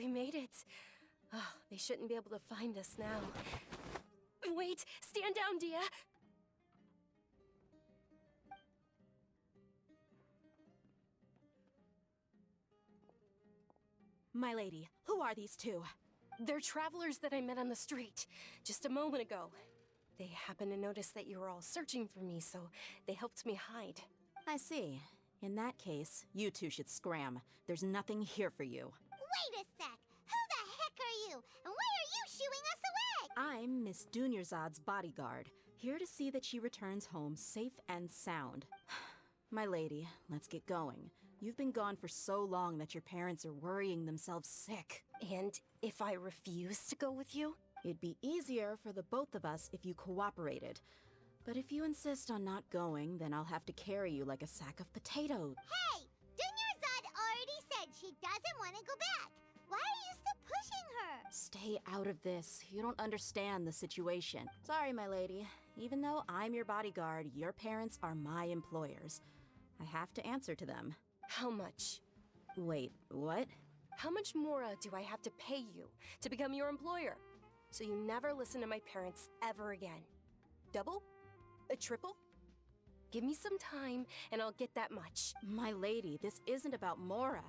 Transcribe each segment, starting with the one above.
we made it. Oh, they shouldn't be able to find us now. Wait, stand down, Dia. My lady, who are these two? They're travelers that I met on the street just a moment ago. They happened to notice that you were all searching for me, so they helped me hide. I see. In that case, you two should scram. There's nothing here for you. Wait a sec! Who the heck are you? And why are you shooing us away? I'm Miss Dunyarzad's bodyguard, here to see that she returns home safe and sound. My lady, let's get going. You've been gone for so long that your parents are worrying themselves sick. And if I refuse to go with you? It'd be easier for the both of us if you cooperated. But if you insist on not going, then I'll have to carry you like a sack of potatoes. Hey! Dunyarzad already said she doesn't want to go back. Why are you still pushing her? Stay out of this. You don't understand the situation. Sorry, my lady. Even though I'm your bodyguard, your parents are my employers. I have to answer to them. How much? Wait, what? How much more do I have to pay you to become your employer? So you never listen to my parents ever again. Double? A triple? Give me some time and I'll get that much. My lady, this isn't about Mora.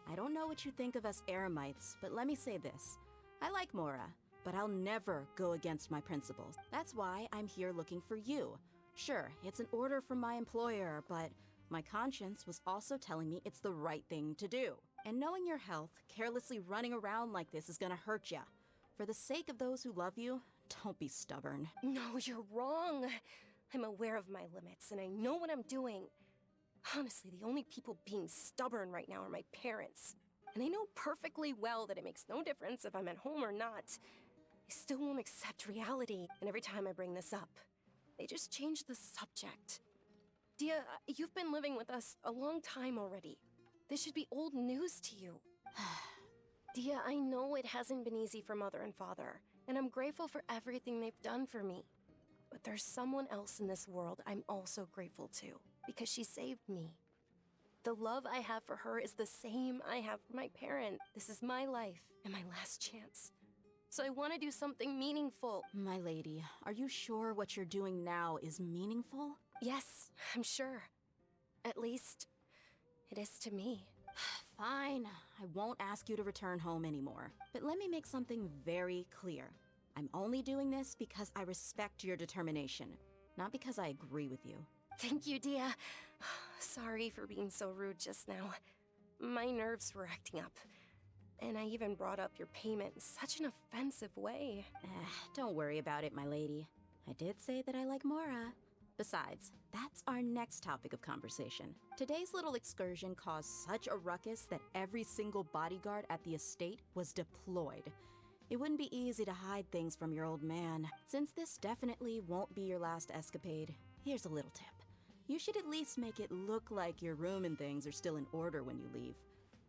I don't know what you think of us Eremites, but let me say this. I like Mora, but I'll never go against my principles. That's why I'm here looking for you. Sure, it's an order from my employer, but my conscience was also telling me it's the right thing to do. And knowing your health, carelessly running around like this is gonna hurt ya. For the sake of those who love you, don't be stubborn. No, you're wrong. I'm aware of my limits and I know what I'm doing. Honestly, the only people being stubborn right now are my parents. And they know perfectly well that it makes no difference if I'm at home or not. They still won't accept reality, and every time I bring this up, they just change the subject. Dia, you've been living with us a long time already. This should be old news to you. Dia, I know it hasn't been easy for Mother and Father, and I'm grateful for everything they've done for me. But there's someone else in this world I'm also grateful to, because she saved me. The love I have for her is the same I have for my parent. This is my life and my last chance. So I want to do something meaningful. My lady, are you sure what you're doing now is meaningful? Yes, I'm sure. At least, it is to me. Fine, I won't ask you to return home anymore. But let me make something very clear. I'm only doing this because I respect your determination, not because I agree with you. Thank you, Dia. Sorry for being so rude just now. My nerves were acting up. And I even brought up your payment in such an offensive way. Don't worry about it, my lady. I did say that I like Mora. Besides, that's our next topic of conversation. Today's little excursion caused such a ruckus that every single bodyguard at the estate was deployed. It wouldn't be easy to hide things from your old man. Since this definitely won't be your last escapade, here's a little tip. You should at least make it look like your room and things are still in order when you leave.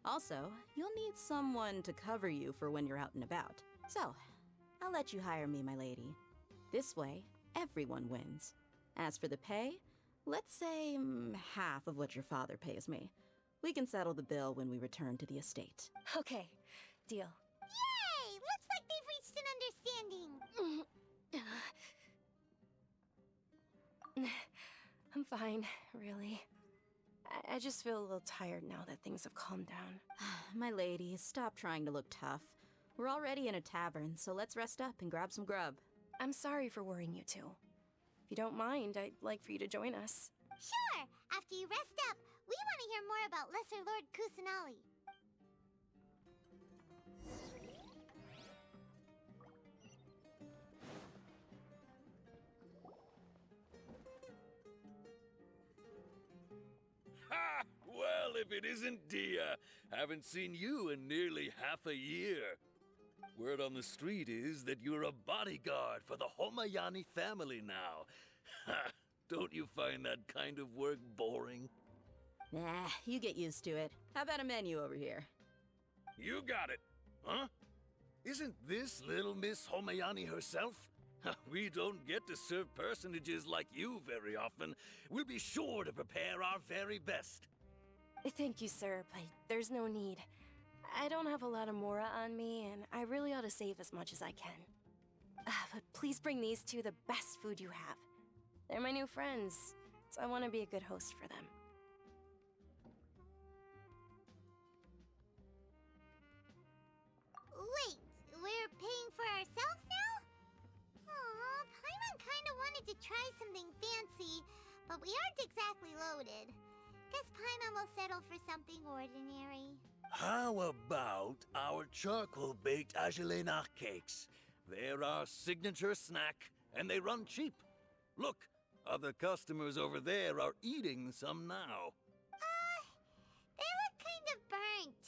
Also, you'll need someone to cover you for when you're out and about. So, I'll let you hire me, my lady. This way, everyone wins. As for the pay, let's say half of what your father pays me. We can settle the bill when we return to the estate. Okay, deal. Yay! Looks like they've reached an understanding. I'm fine, really. I just feel a little tired now that things have calmed down. My lady, stop trying to look tough. We're already in a tavern, so let's rest up and grab some grub. I'm sorry for worrying you two. If you don't mind, I'd like for you to join us. Sure! After you rest up, we want to hear more about Lesser Lord Kusanali. Ha! Well, if it isn't Dia. Haven't seen you in nearly half a year. Word on the street is that you're a bodyguard for the Homayani family now. Ha! Don't you find that kind of work boring? Nah, you get used to it. How about a menu over here? You got it. Huh? Isn't this little Miss Homayani herself? We don't get to serve personages like you very often. We'll be sure to prepare our very best. Thank you, sir, but there's no need. I don't have a lot of Mora on me, and I really ought to save as much as I can. But please bring these two the best food you have. They're my new friends, so I want to be a good host for them. Wait, we're paying for ourselves now? Aw, Paimon kinda wanted to try something fancy, but we aren't exactly loaded. Guess Paimon will settle for something ordinary. How about our charcoal-baked Agelena cakes? They're our signature snack, and they run cheap. Look, other customers over there are eating some now. They look kind of burnt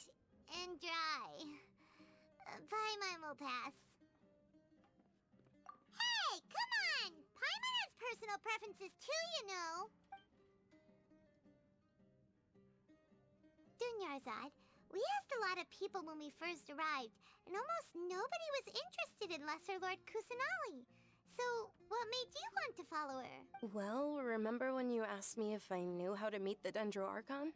and dry. Paimon will pass. Hey, come on! Paimon has personal preferences too, you know. Dunyarzad, we asked a lot of people when we first arrived, and almost nobody was interested in Lesser Lord Kusanali. So, what made you want to follow her? Well, remember when you asked me if I knew how to meet the Dendro Archon?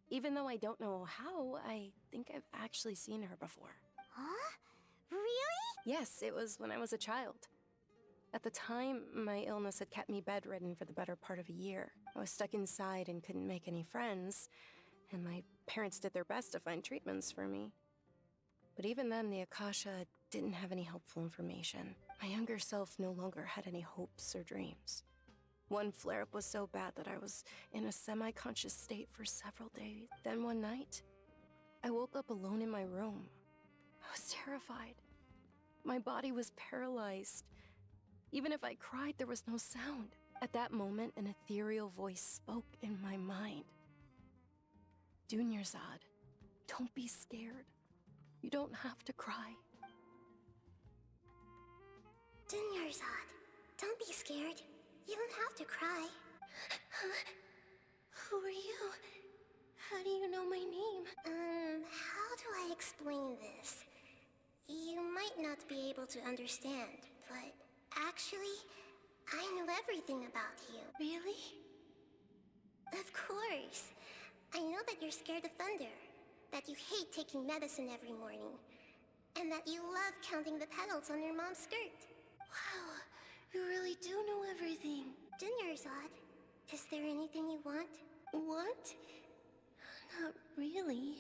Even though I don't know how, I think I've actually seen her before. Huh? Really? Yes, it was when I was a child. At the time, my illness had kept me bedridden for the better part of a year. I was stuck inside and couldn't make any friends, and my parents did their best to find treatments for me. But even then, the Akasha didn't have any helpful information. My younger self no longer had any hopes or dreams. One flare-up was so bad that I was in a semi-conscious state for several days. Then one night, I woke up alone in my room. I was terrified. My body was paralyzed. Even if I cried, there was no sound. At that moment, an ethereal voice spoke in my mind. Dunyarzad, don't be scared. You don't have to cry. Dunyarzad, don't be scared. You don't have to cry. Who are you? How do you know my name? How do I explain this? You might not be able to understand, but actually, I know everything about you. Really? Of course. I know that you're scared of thunder, that you hate taking medicine every morning, and that you love counting the petals on your mom's skirt. Wow, you really do know everything. Dunyarzad, is there anything you want? What? Not really.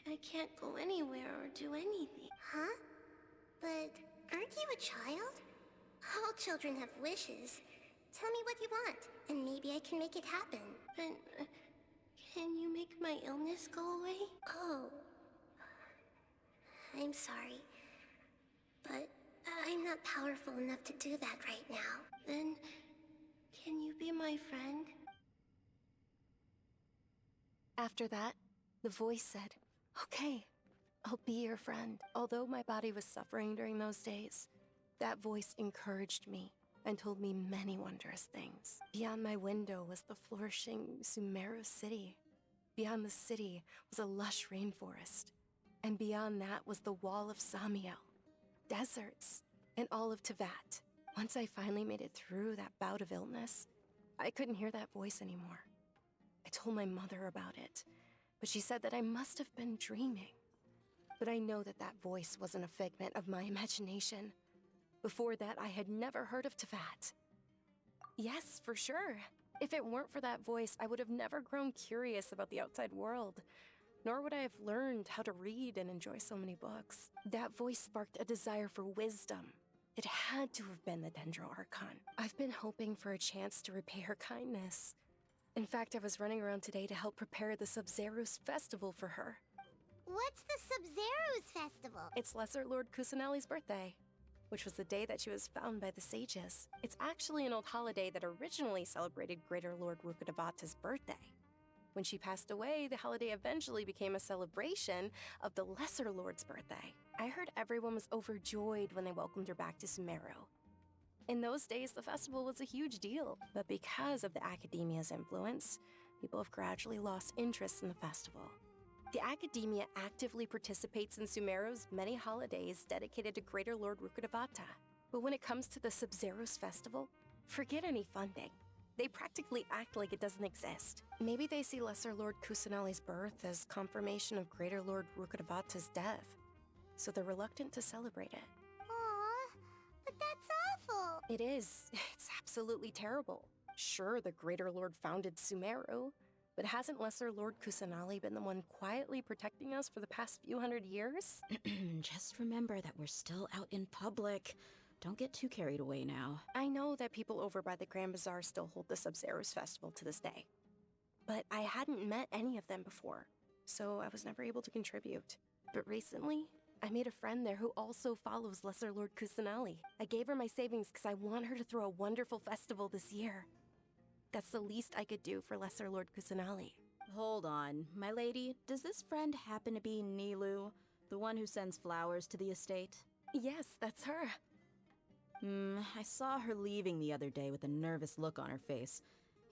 I can't go anywhere or do anything. Huh? But aren't you a child? All children have wishes. Tell me what you want, and maybe I can make it happen. But can you make my illness go away? Oh. I'm sorry. But I'm not powerful enough to do that right now. Then, can you be my friend? After that, the voice said, "Okay, I'll be your friend." Although my body was suffering during those days, that voice encouraged me and told me many wondrous things. Beyond my window was the flourishing Sumeru city. Beyond the city was a lush rainforest. And beyond that was the wall of Samiel, deserts, and all of Tevat. Once I finally made it through that bout of illness, I couldn't hear that voice anymore. I told my mother about it, but she said that I must have been dreaming. But I know that that voice wasn't a figment of my imagination. Before that, I had never heard of Tevat. Yes, for sure. If it weren't for that voice, I would have never grown curious about the outside world, nor would I have learned how to read and enjoy so many books. That voice sparked a desire for wisdom. It had to have been the Dendro Archon. I've been hoping for a chance to repay her kindness. In fact, I was running around today to help prepare the Sub-Zerus festival for her. What's the Sub-Zerus festival? It's Lesser Lord Kusanali's birthday, which was the day that she was found by the sages. It's actually an old holiday that originally celebrated Greater Lord Rukkhadevata's birthday. When she passed away, the holiday eventually became a celebration of the Lesser Lord's birthday. I heard everyone was overjoyed when they welcomed her back to Sumeru. In those days, the festival was a huge deal, but because of the Academia's influence, people have gradually lost interest in the festival. The Academia actively participates in Sumeru's many holidays dedicated to Greater Lord Rukkhadevata. But when it comes to the Sub-Zerus festival, forget any funding. They practically act like it doesn't exist. Maybe they see Lesser Lord Kusanali's birth as confirmation of Greater Lord Rukkhadevata's death, so they're reluctant to celebrate it. Aw, but that's awful. It is. It's absolutely terrible. Sure, the Greater Lord founded Sumeru, but hasn't Lesser Lord Kusanali been the one quietly protecting us for the past few hundred years? Just remember that we're still out in public. Don't get too carried away now. I know that people over by the Grand Bazaar still hold the Sub-Zero's festival to this day, but I hadn't met any of them before, so I was never able to contribute. But recently, I made a friend there who also follows Lesser Lord Kusanali. I gave her my savings because I want her to throw a wonderful festival this year. That's the least I could do for Lesser Lord Kusanali. Hold on, my lady. Does this friend happen to be Nilu, the one who sends flowers to the estate? Yes, that's her. I saw her leaving the other day with a nervous look on her face.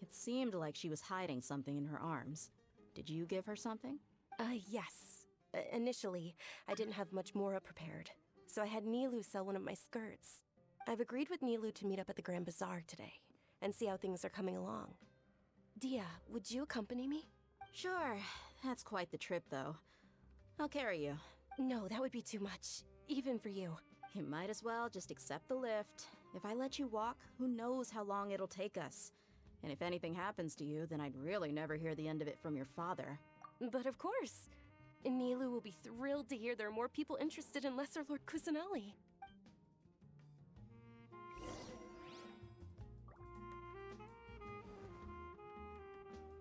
It seemed like she was hiding something in her arms. Did you give her something? Yes. Initially, I didn't have much Mora prepared, so I had Nilu sell one of my skirts. I've agreed with Nilu to meet up at the Grand Bazaar today, and see how things are coming along. Dia, would you accompany me? Sure. That's quite the trip, though. I'll carry you. No, that would be too much, even for you. You might as well just accept the lift. If I let you walk, who knows how long it'll take us. And if anything happens to you, then I'd really never hear the end of it from your father. But of course. Nilu will be thrilled to hear there are more people interested in Lesser Lord Kusanali.